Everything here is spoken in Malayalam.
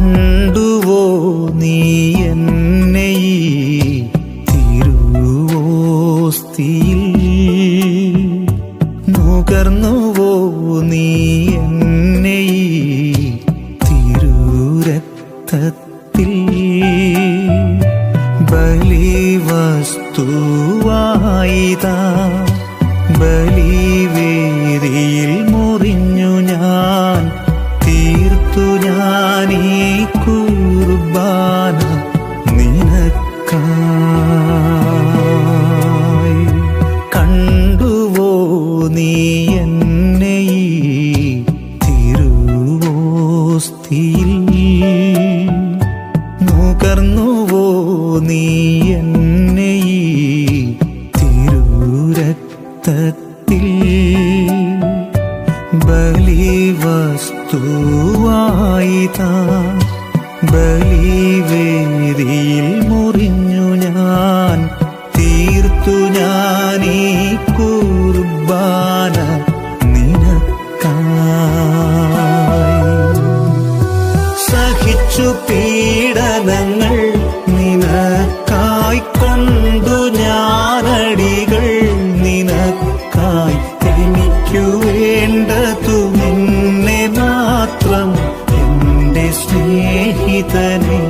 കണ്ടുവോ നീ എന്നെ ഈ തിരുവോസ്തിയിൽ, നുകർന്നുവോ നീ എന്നെ ഈ തിരുരക്തത്തിൽ, ബലിവസ്തുവായിതാ ബലിവേദിയിൽ മുറിഞ്ഞു ഞാൻ, തീർത്തു ഞാനീ കുർബാന നിനക്കായി. കണ്ടുവോ നീ എന്നെ ഈ തിരുവോസ്തിയിൽ, നുകർന്നുവോ നീ എന്നെ ഈ തിരുരക്തത്തിൽ, ബലിവസ്തുവായിതാ ബലിവേദിയിൽ മുറിഞ്ഞു ഞാൻ, തീർത്തു ഞാനീ കുർബാന നിനക്കായി. സഹിച്ചു പീഡനങ്ങൾ നിനക്കായി കൊണ്ടു ഞാനടികൾ നിനക്കായി, എനിക്കു വേണ്ടതു നിന്നെ മാത്രം എൻ്റെ സ്നേഹിതനേ.